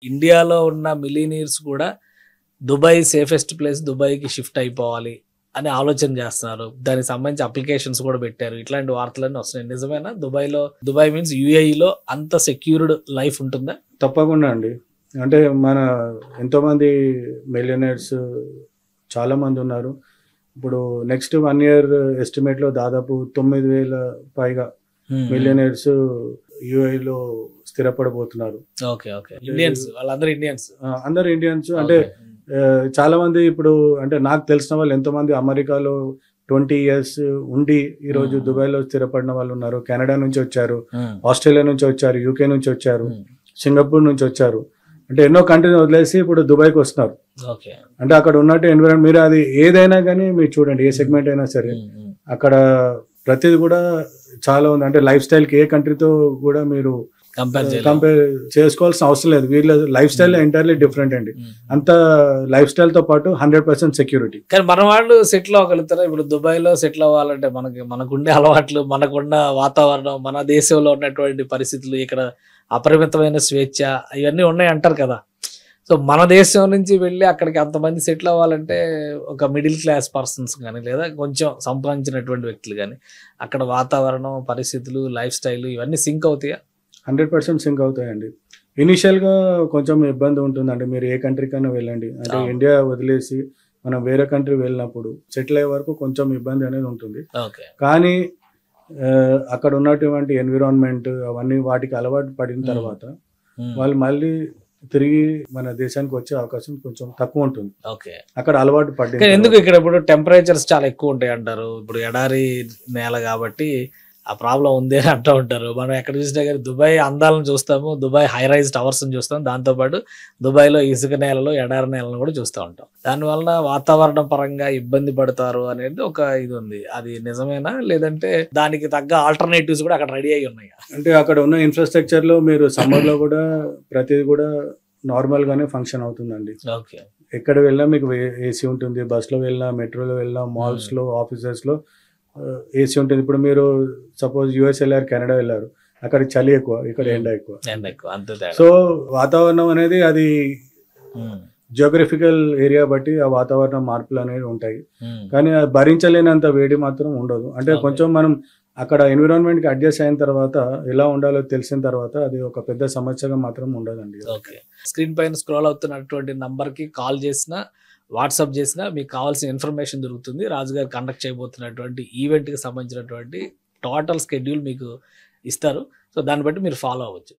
ఇండియాలో ఉన్న మిలీనియర్స్ కూడా దుబాయ్ సేఫెస్ట్ ప్లేస్, దుబాయ్‌కి షిఫ్ట్ అయిపోవాలి అని ఆలోచన చేస్తున్నారు. దానికి సంబంధించి అప్లికేషన్స్ కూడా పెట్టారు. ఇట్లాంటి వార్తలన్నీ వస్తున్నాయి. నిజమేనా? దుబాయ్ మీన్స్ యూఏఈలో అంత సెక్యూర్డ్ లైఫ్ ఉంటుందా? తప్పకుండా అండి. అంటే మన ఎంతోమంది మిలియనర్స్ చాలామంది ఉన్నారు. ఇప్పుడు నెక్స్ట్ 1 ఇయర్ ఎస్టిమేట్‌లో దాదాపు 9,000 పైగా మిలియనర్స్ యూఏఈలో స్థిరపడబోతున్నారు. ఓకే. ఇండియన్స్ వాళ్ళందరూ ఇండియన్స్. అందరూ ఇండియన్స్. అంటే చాలామంది ఇప్పుడు అంటే నాకు తెలిసిన వాళ్ళు ఎంతోమంది అమెరికాలో 20 ఇయర్స్ ఉండి ఈరోజు దుబాయ్‌లో స్థిరపడిన వాళ్ళు ఉన్నారు. కెనడా నుంచి వచ్చారు, ఆస్ట్రేలియా నుంచి వచ్చారు, యూకే నుంచి వచ్చారు, సింగపూర్ నుంచి వచ్చారు. అంటే ఎన్నో కంట్రీని వదిలేసి ఇప్పుడు దుబాయ్‌కి వస్తున్నారు. అంటే అక్కడ ఉన్నట్టు ఎన్విరాన్మెంట్ మీరు అది ఏదైనా కానీ మీరు చూడండి, ఏ సెగ్మెంట్ అయినా సరే అక్కడ ప్రతిది కూడా చాలా ఉంది. అంటే లైఫ్ స్టైల్కి ఏ కంట్రీతో కూడా మీరు కంపేర్ చేసుకోవాల్సిన అవసరం లేదు. వీళ్ళ లైఫ్ స్టైల్ ఎంటైర్లీ డిఫరెంట్ అండి. అంత లైఫ్ స్టైల్ తో పాటు 100% సెక్యూరిటీ. కానీ మన వాళ్ళు సెటిల్ అవ్వగలుగుతారా? ఇప్పుడు దుబాయ్ లో సెటిల్ అవ్వాలంటే మనకుండే అలవాట్లు, మనకున్న వాతావరణం, మన దేశంలో ఉన్నటువంటి పరిస్థితులు, ఇక్కడ అపరిమితమైన స్వేచ్ఛ ఇవన్నీ ఉన్నాయి అంటారు కదా. సో మన దేశం నుంచి వెళ్ళి అక్కడికి అంతమంది సెటిల్ అవ్వాలంటే ఒక మిడిల్ క్లాస్ పర్సన్స్ కానీ లేదా కొంచెం సంపాదించినటువంటి వ్యక్తులు కానీ అక్కడ వాతావరణం, పరిస్థితులు, లైఫ్ స్టైల్ ఇవన్నీ సింక్ అవుతాయా? 100% సింక్ అవుతాయండి. ఇనిషియల్గా కొంచెం ఇబ్బంది ఉంటుందండి. మీరు ఏ కంట్రీకైనా వెళ్ళండి, అంటే ఇండియా వదిలేసి మనం వేరే కంట్రీ వెళ్ళినప్పుడు సెటిల్ అయ్యే వరకు కొంచెం ఇబ్బంది అనేది ఉంటుంది. కానీ అక్కడ ఉన్నటువంటి ఎన్విరాన్మెంట్ అవన్నీ వాటికి అలవాటు పడిన తర్వాత వాళ్ళు మళ్ళీ తిరిగి మన దేశానికి వచ్చే అవకాశం కొంచెం తక్కువ ఉంటుంది. అక్కడ అలవాటు పడి. ఎందుకు ఇక్కడ ఇప్పుడు టెంపరేచర్స్ చాలా ఎక్కువ ఉంటాయి అంటారు. ఇప్పుడు ఎడారి నేల కాబట్టి ఆ ప్రాబ్లం ఉంది అని అంటూ ఉంటారు. మనం ఎక్కడ చూసినా కానీ దుబాయ్ అందాలను చూస్తాము, దుబాయ్ హై రైజ్ టవర్స్ చూస్తాం, దాంతోపాటు దుబాయ్లో ఇసుక నేలలో, ఎడారి నేలను కూడా చూస్తూ ఉంటాం. దానివల్ల వాతావరణ పరంగా ఇబ్బంది పడతారు అనేది ఒక ఇది ఉంది. అది నిజమేనా, లేదంటే దానికి తగ్గ ఆల్టర్నేటివ్స్ కూడా అక్కడ రెడీ అయి ఉన్నాయి? అంటే అక్కడ ఉన్న ఇన్ఫ్రాస్ట్రక్చర్ లో మీరు సమ్మర్ లో కూడా ప్రతిది కూడా నార్మల్ గానే ఫంక్షన్ అవుతుందండి. ఎక్కడ వెళ్ళినా మీకు ఏసీ ఉంటుంది. బస్లో వెళ్ళినా, మెట్రోలో వెళ్ళినా, మాల్స్ లో, ఆఫీసెస్ లో ఏసీ ఉంటుంది. ఇప్పుడు మీరు సపోజ్ యూఎస్ వెళ్ళారు, కెనడా వెళ్ళారు, అక్కడ చలి ఎక్కువ, ఇక్కడ ఎండ ఎక్కువ. సో వాతావరణం అనేది అది జియోగ్రఫికల్ ఏరియా బట్టి ఆ వాతావరణ మార్పులు అనేవి ఉంటాయి. కానీ భరించలేనంత వేడి మాత్రం ఉండదు. అంటే కొంచెం మనం అక్కడ ఎన్విరాన్మెంట్ కి అడ్జస్ట్ అయిన తర్వాత ఎలా ఉండాలో తెలిసిన తర్వాత అది ఒక పెద్ద సమస్యగా మాత్రం ఉండదండి. స్క్రీన్ పైన స్క్రోల్ అవుతున్నటువంటి నంబర్ కి కాల్ చేసినా, వాట్సాప్ చేసినా మీకు కావాల్సిన ఇన్ఫర్మేషన్ దొరుకుతుంది. రాజుగారు కండక్ట్ చేయబోతున్నటువంటి ఈవెంట్కి సంబంధించినటువంటి టోటల్ షెడ్యూల్ మీకు ఇస్తారు. సో దాన్ని బట్టి మీరు ఫాలో అవ్వచ్చు.